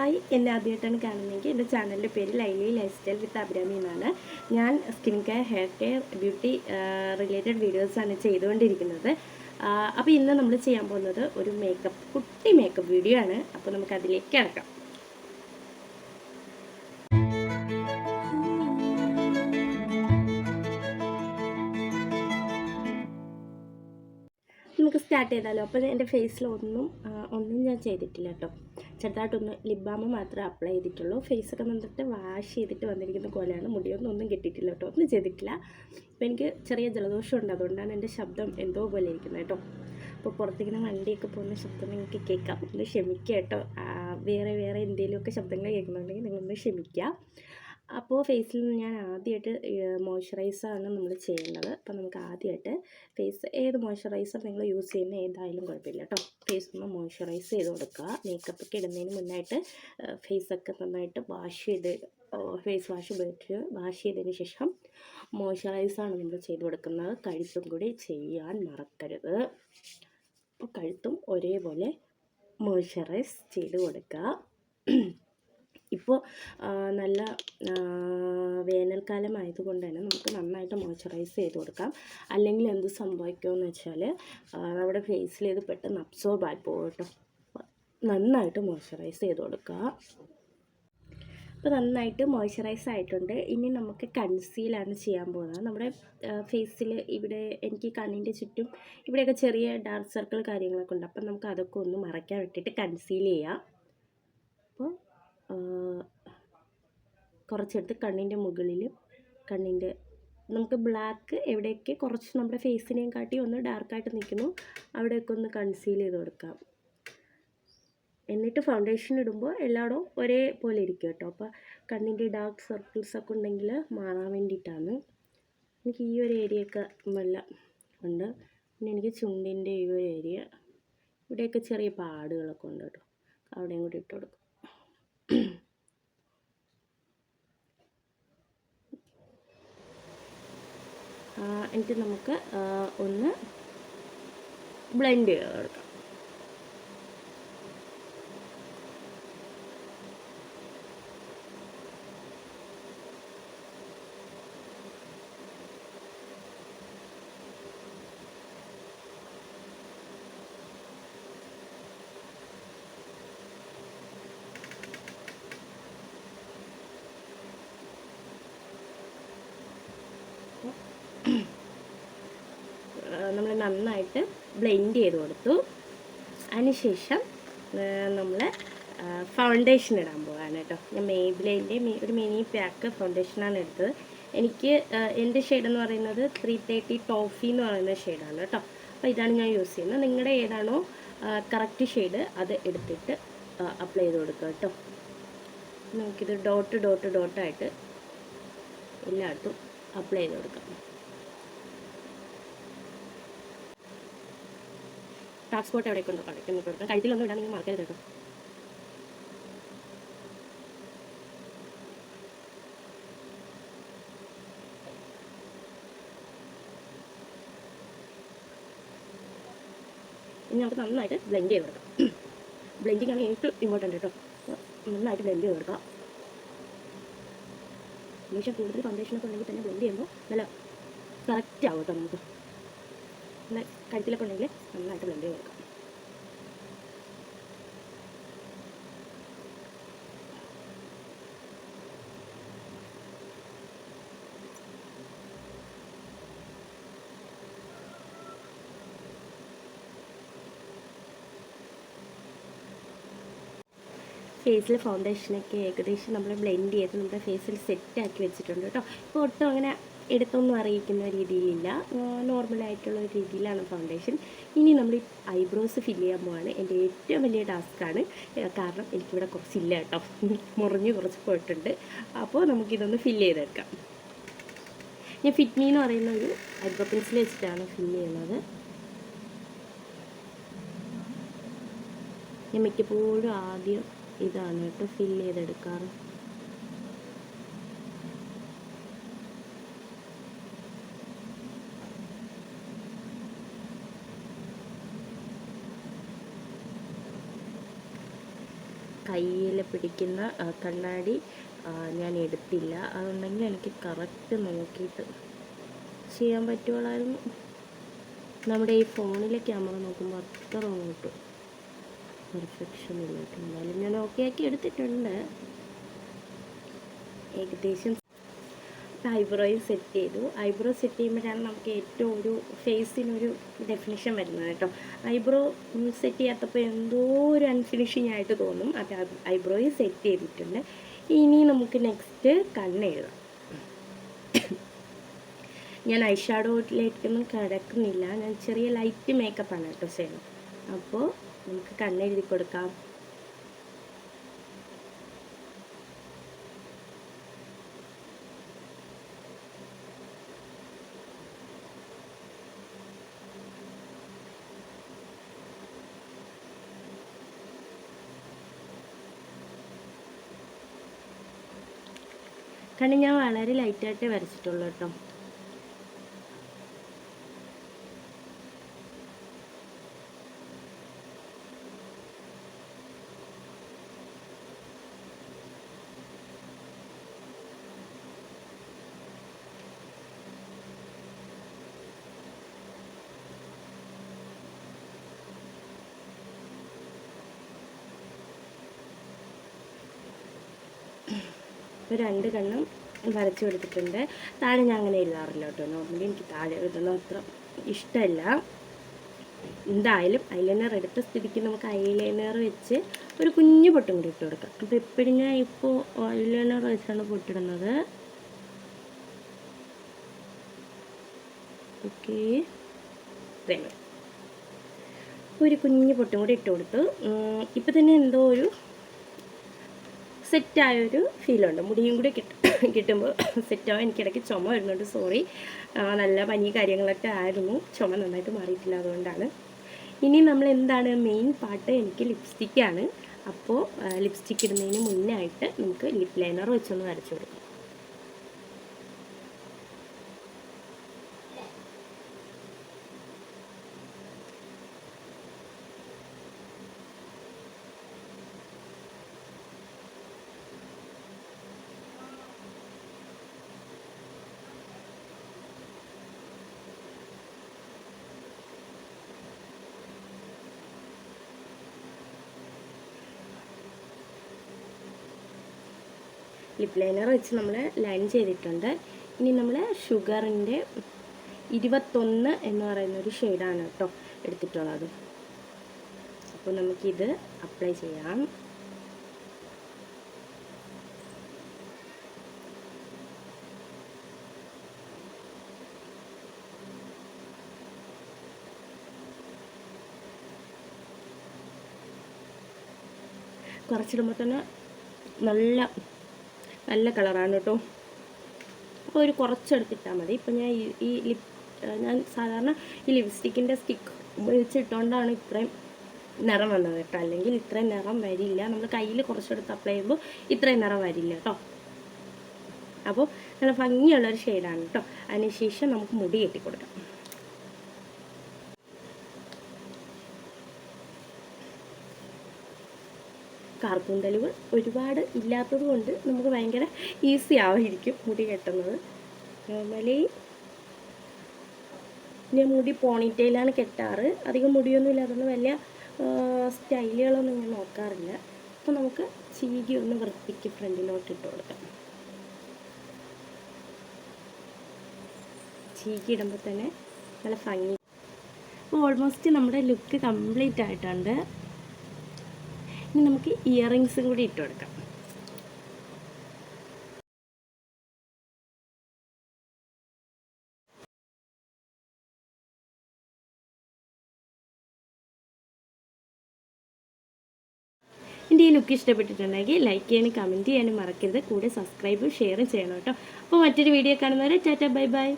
Hi, എന്നെ ആദ്യമായിട്ടാണ് കാണുന്നതെങ്കിൽ എൻ്റെ ചാനലിൻ്റെ പേര് ലൈലി ലൈഫ് സ്റ്റൈൽ വിത്ത് അഭിരാമി എന്നാണ്. ഞാൻ skin care, hair care, beauty related വീഡിയോസാണ് ചെയ്തുകൊണ്ടിരിക്കുന്നത്. അപ്പോൾ ഇന്ന് നമ്മൾ ചെയ്യാൻ പോകുന്നത് ഒരു കുട്ടി മേക്കപ്പ് വീഡിയോ ആണ്. അപ്പോൾ നമുക്ക് അതിലേക്ക് കിടക്കാം. നമുക്ക് സ്റ്റാർട്ട് ചെയ്താലോ. അപ്പോൾ എൻ്റെ ഫേസിൽ ഒന്നും ഞാൻ ചെയ്തിട്ടില്ല കേട്ടോ. ചെറുതായിട്ടൊന്ന് ലിപ് ബാം മാത്രമേ അപ്ലൈ ചെയ്തിട്ടുള്ളൂ. ഫേസൊക്കെ നന്നിട്ട് വാഷ് ചെയ്തിട്ട് വന്നിരിക്കുന്ന പോലെയാണ്. ഒന്നും കിട്ടിയിട്ടില്ല കേട്ടോ, ഒന്നും ചെയ്തിട്ടില്ല. അപ്പോൾ എനിക്ക് ചെറിയ ജലദോഷം ഉണ്ട്, അതുകൊണ്ടാണ് എൻ്റെ ശബ്ദം എന്തോ പോലെ ഇരിക്കുന്നത് കേട്ടോ. അപ്പോൾ പുറത്തേക്കിങ്ങനെ വണ്ടിയൊക്കെ പോകുന്ന ശബ്ദം നിങ്ങൾക്ക് കേൾക്കാം, ഒന്ന് ക്ഷമിക്കുക കേട്ടോ. വേറെ എന്തെങ്കിലുമൊക്കെ ശബ്ദങ്ങൾ കേൾക്കുന്നുണ്ടെങ്കിൽ നിങ്ങളൊന്ന് ക്ഷമിക്കുക. അപ്പോൾ ഫേസിൽ ഞാൻ ആദ്യമായിട്ട് മോയ്സ്ചറൈസറാണ് നമ്മൾ ചെയ്യുന്നത്. അപ്പോൾ നമുക്ക് ആദ്യമായിട്ട് ഏത് മോയ്സ്ചറൈസർ നിങ്ങൾ യൂസ് ചെയ്യുന്ന ഏതായാലും കുഴപ്പമില്ല കേട്ടോ. ഫേസ് ഒന്ന് മോയ്സ്ചറൈസ് ചെയ്ത് കൊടുക്കുക. മേക്കപ്പൊക്കെ ഇടുന്നതിന് മുന്നായിട്ട് ഫേസൊക്കെ നന്നായിട്ട് ഫേസ് വാഷ് ഉപയോഗിച്ച് വാഷ് ചെയ്തതിന് ശേഷം മോയ്സ്ചറൈസറാണ് നമ്മൾ ചെയ്ത് കൊടുക്കുന്നത്. കഴുത്തും കൂടി ചെയ്യാൻ മറക്കരുത്. അപ്പോൾ കഴുത്തും ഒരേപോലെ മോയ്സ്ചറൈസ് ചെയ്ത് കൊടുക്കുക. ഇപ്പോൾ നല്ല വേനൽക്കാലം ആയതുകൊണ്ട് തന്നെ നമുക്ക് നന്നായിട്ട് മോയ്സ്ചറൈസ് ചെയ്ത് കൊടുക്കാം. അല്ലെങ്കിൽ എന്ത് സംഭവിക്കുമെന്ന് വെച്ചാൽ നമ്മുടെ ഫേസിൽ ഇത് പെട്ടെന്ന് അബ്സോർബ് ആയി പോകും കേട്ടോ. നന്നായിട്ട് മോയ്സ്ചറൈസ് ചെയ്ത് കൊടുക്കുക. അപ്പോൾ നന്നായിട്ട് മോയ്സ്ചറൈസ് ആയിട്ടുണ്ട്. ഇനി നമുക്ക് കൺസീലാണ് ചെയ്യാൻ പോകുന്നത്. നമ്മുടെ ഫേസിൽ ഇവിടെ എനിക്ക് കണ്ണിൻ്റെ ചുറ്റും ഇവിടെയൊക്കെ ചെറിയ ഡാർക്ക് സർക്കിൾ കാര്യങ്ങളൊക്കെ ഉണ്ട്. അപ്പം നമുക്ക് അതൊക്കെ ഒന്ന് മറയ്ക്കാൻ വേണ്ടിയിട്ട് കൺസീൽ ചെയ്യാം. അപ്പോൾ കുറച്ചെടുത്ത് കണ്ണിൻ്റെ മുകളിൽ നമുക്ക് ബ്ലാക്ക് എവിടെയൊക്കെ കുറച്ച് നമ്മുടെ ഫേസിനെയും കാട്ടി ഒന്ന് ഡാർക്കായിട്ട് നിൽക്കുന്നു അവിടെയൊക്കെ ഒന്ന് കൺസീൽ ചെയ്ത് കൊടുക്കാം. എന്നിട്ട് ഫൗണ്ടേഷൻ ഇടുമ്പോൾ എല്ലായിടവും ഒരേപോലെ ഇരിക്കും കേട്ടോ. അപ്പോൾ കണ്ണിൻ്റെ ഡാർക്ക് സർക്കിൾസൊക്കെ ഉണ്ടെങ്കിൽ മാറാൻ വേണ്ടിയിട്ടാണ്. എനിക്ക് ഈ ഒരു ഏരിയയൊക്കെ നല്ല ഉണ്ട്. പിന്നെ എനിക്ക് ചുണ്ടിൻ്റെ ഈ ഒരു ഏരിയ ഇവിടെയൊക്കെ ചെറിയ പാടുകളൊക്കെ ഉണ്ട് കേട്ടോ. അവിടെയും കൂടി ഇട്ട് കൊടുക്കും. എന്നിട്ട് നമുക്ക് ഒന്ന് ബ്ലെൻഡ് ചെയ്ത് കൊടുക്കാം. നമ്മൾ നന്നായിട്ട് ബ്ലെൻഡ് ചെയ്ത് കൊടുത്തു. അതിനുശേഷം നമ്മൾ ഫൗണ്ടേഷൻ ഇടാൻ പോകാണ് കേട്ടോ. ഞാൻ മേബിലിൻ്റെ ഒരു മിനി പാക്ക് ഫൗണ്ടേഷനാണ് എടുത്തത്. എനിക്ക് എൻ്റെ ഷെയ്ഡെന്ന് പറയുന്നത് 330 ടോഫി എന്ന് പറയുന്ന ഷെയ്ഡാണ് കേട്ടോ. അപ്പോൾ ഇതാണ് ഞാൻ യൂസ് ചെയ്യുന്നത്. നിങ്ങളുടെ ഏതാണോ കറക്റ്റ് ഷെയ്ഡ് അത് എടുത്തിട്ട് അപ്ലൈ ചെയ്ത് കൊടുക്കുക കേട്ടോ. നമുക്കിത് ഡോട്ടായിട്ട് എല്ലായിടത്തും അപ്ലൈ ചെയ്ത് കൊടുക്കാം. ടാപ്പ് സ്പോട്ട് എവിടെയൊക്കെ ഉണ്ടോ കളിക്കുന്നു കൊടുക്കാം. കഴുത്തിലൊന്നും ഇടാൻ നിങ്ങൾ മറക്കരുത് കേട്ടോ. ഇനി നമുക്ക് നന്നായിട്ട് ബ്ലെൻഡ് ചെയ്ത് കൊടുക്കാം. ബ്ലെൻഡിങ് ആണ് ഏറ്റവും ഇമ്പോർട്ടൻ്റ് കേട്ടോ. നന്നായിട്ട് ബ്ലെൻഡ് ചെയ്ത് കൊടുക്കാം. പക്ഷേ കൂടുതൽ ഫൗണ്ടേഷനൊക്കെ ഉണ്ടെങ്കിൽ തന്നെ ബ്ലെൻഡ് ചെയ്യുമ്പോൾ നല്ല കറക്റ്റ് ആവും കേട്ടോ. നമുക്ക് എന്നാൽ കഴുത്തിലൊക്കെ ഉണ്ടെങ്കിൽ നന്നായിട്ട് ബ്ലെൻഡ് ചെയ്ത് കൊടുക്കാം. ഫേസിൽ ഫൗണ്ടേഷനൊക്കെ ഏകദേശം നമ്മൾ ബ്ലെൻഡ് ചെയ്ത് നമ്മുടെ ഫേസിൽ സെറ്റാക്കി വെച്ചിട്ടുണ്ട് കേട്ടോ. ഇപ്പോൾ ഒട്ടും അങ്ങനെ എടുത്തൊന്നും അറിയിക്കുന്ന രീതിയിലില്ല, നോർമലായിട്ടുള്ള ഒരു രീതിയിലാണ് ഫൗണ്ടേഷൻ. ഇനി നമ്മൾ ഈ ഐബ്രോസ് ഫില്ല് ചെയ്യാൻ പോവാണ്. എൻ്റെ ഏറ്റവും വലിയ ടാസ്ക്കാണ്. കാരണം എനിക്കിവിടെ കുറച്ചില്ല കേട്ടോ, മുറിഞ്ഞ് കുറച്ച് പോയിട്ടുണ്ട്. അപ്പോൾ നമുക്കിതൊന്ന് ഫില്ല് ചെയ്തെടുക്കാം. ഞാൻ ഫിറ്റ്മി എന്ന് പറയുന്ന ഒരു ഐബ്രോ പെൻസിൽ വെച്ചിട്ടാണ് ഫില്ല് ചെയ്യുന്നത്. ഞാൻ മിക്കപ്പോഴും ആദ്യം ഇതാണ് കേട്ടോ ഫില്ല് ചെയ്തെടുക്കാറ്. കയ്യിൽ പിടിക്കുന്ന കണ്ണാടി ഞാൻ എടുത്തില്ല. അതുണ്ടെങ്കിൽ എനിക്ക് കറക്റ്റ് നോക്കിയിട്ട് ചെയ്യാൻ പറ്റുള്ളായിരുന്നു. നമ്മുടെ ഈ ഫോണിലെ ക്യാമറ നോക്കുമ്പോൾ അത്ര അങ്ങോട്ട് പെർഫെക്ഷൻ ഇല്ല. എന്നാലും ഞാൻ ഓക്കെ ആക്കി എടുത്തിട്ടുണ്ട് ഏകദേശം. ഐബ്രോയും സെറ്റ് ചെയ്തു. ഐബ്രോ സെറ്റ് ചെയ്യുമ്പോഴാണ് നമുക്ക് ഏറ്റവും ഒരു ഫേസിനൊരു ഡെഫിനിഷൻ വരുന്നത് കേട്ടോ. ഐബ്രോ സെറ്റ് ചെയ്യാത്തപ്പോൾ എന്തോ ഒരു അൺഫിനിഷിങ് ആയിട്ട് തോന്നും. അപ്പോൾ ഐബ്രോയും സെറ്റ് ചെയ്തിട്ടുണ്ട്. ഇനി നമുക്ക് നെക്സ്റ്റ് കണ്ണെഴുതാം. ഞാൻ ഐ ഷാഡോയിലേക്കൊന്നും കിടക്കുന്നില്ല. ഞാൻ ചെറിയ ലൈറ്റ് മേക്കപ്പാണ് കേട്ടോ ചെയ്യുന്നത്. അപ്പോൾ നമുക്ക് കണ്ണെഴുതി കൊടുക്കാം. കണ്ണ് ഞാൻ വളരെ ലൈറ്റായിട്ടേ വരച്ചിട്ടുള്ളൂ കേട്ടോ. ഇപ്പോൾ 2 കണ്ണും വരച്ചു കൊടുത്തിട്ടുണ്ട്. താഴെ ഞാൻ അങ്ങനെ എഴുതാറില്ല കേട്ടോ. നോർമലി എനിക്ക് താഴെ എഴുതുന്നത് അത്ര ഇഷ്ടമല്ല. എന്തായാലും ഐലൈനർ എടുത്ത സ്ഥിതിക്ക് നമുക്ക് ഐലൈനർ വെച്ച് ഒരു കുഞ്ഞു പൊട്ടും കൂടി ഇട്ട് കൊടുക്കാം. അപ്പോൾ എപ്പോഴും ഞാൻ ഇപ്പോൾ ഐലൈനർ വെച്ചാണ് പൊട്ടിടുന്നത്. ഓക്കെ, ഒരു കുഞ്ഞു പൊട്ടും കൂടി ഇട്ട് കൊടുത്തു. ഇപ്പം തന്നെ എന്തോ ഒരു സെറ്റായൊരു ഫീലുണ്ട്. മുടിയും കൂടി കിട്ടുമ്പോൾ സെറ്റാവും. എനിക്കിടയ്ക്ക് ചുമ വരുന്നുണ്ട്, സോറി. നല്ല പനി കാര്യങ്ങളൊക്കെ ആയിരുന്നു. ചുമ നന്നായിട്ട് മാറിയിട്ടില്ല, അതുകൊണ്ടാണ്. ഇനി നമ്മൾ എന്താണ് മെയിൻ പാർട്ട്, എനിക്ക് ലിപ്സ്റ്റിക്കാണ്. അപ്പോൾ ലിപ്സ്റ്റിക്ക് ഇടുന്നതിന് മുന്നായിട്ട് നമുക്ക് ലിപ് ലൈനർ വെച്ചൊന്ന് വരച്ചു കൊടുക്കാം. ലിപ് ലൈനർ വെച്ച് നമ്മൾ ലൈൻ ചെയ്തിട്ടുണ്ട്. ഇനി നമ്മൾ ഷുഗറിൻ്റെ 21 എന്ന് പറയുന്നൊരു ഷെയ്ഡാണ് കേട്ടോ എടുത്തിട്ടുള്ളത്. അപ്പോൾ നമുക്കിത് അപ്ലൈ ചെയ്യാം. കുറച്ചിടുമ്പോൾ തന്നെ നല്ല കളറാണ് കേട്ടോ. അപ്പോൾ ഒരു കുറച്ചെടുത്തിട്ടാൽ മതി. ഇപ്പം ഞാൻ സാധാരണ ഈ ലിപ്സ്റ്റിക്കിൻ്റെ സ്റ്റിക്ക് ഉപയോഗിച്ചിട്ടുകൊണ്ടാണ് ഇത്രയും നിറം വന്നത് കേട്ടോ. അല്ലെങ്കിൽ ഇത്രയും നിറം വരില്ല. നമ്മൾ കയ്യിൽ കുറച്ചെടുത്ത് അപ്ലൈ ചെയ്യുമ്പോൾ ഇത്രയും നിറം വരില്ല കേട്ടോ. അപ്പോൾ നല്ല ഭംഗിയുള്ളൊരു ഷെയ്ഡാണ് കേട്ടോ. അതിനുശേഷം നമുക്ക് മുടി കെട്ടിക്കൊടുക്കാം. കാർക്കൂന്തലുകൾ ഒരുപാട് ഇല്ലാത്തത് കൊണ്ട് നമുക്ക് ഭയങ്കര ഈസി ആയിരിക്കും മുടി കെട്ടുന്നത്. നോർമലി ഞാൻ മുടി പോണിറ്റെയിലാണ് കെട്ടാറ്. അധികം മുടിയൊന്നും ഇല്ലാത്തതുകൊണ്ട് വലിയ സ്റ്റൈലുകളൊന്നും ഞാൻ നോക്കാറില്ല. അപ്പോൾ നമുക്ക് ചീകി ഒന്ന് വൃത്തിക്ക് ഫ്രണ്ടിലോട്ട് ഇട്ട് കൊടുക്കാം. ചീകി ഇടുമ്പോൾ തന്നെ നല്ല ഭംഗി. അപ്പോൾ ഓൾമോസ്റ്റ് നമ്മുടെ ലുക്ക് കംപ്ലീറ്റ് ആയിട്ടുണ്ട്. ഇനി നമുക്ക് ഇയറിങ്സും കൂടി ഇട്ട് കൊടുക്കാം. എൻ്റെ ഈ ലുക്ക് ഇഷ്ടപ്പെട്ടിട്ടുണ്ടെങ്കിൽ ലൈക്ക് ചെയ്യാനും കമൻറ്റ് ചെയ്യാനും മറക്കരുത്. കൂടെ സബ്സ്ക്രൈബും ഷെയറും ചെയ്യണം കേട്ടോ. അപ്പോൾ മറ്റൊരു വീഡിയോ കാണുന്നവരെ ടാറ്റ ബൈ ബൈ.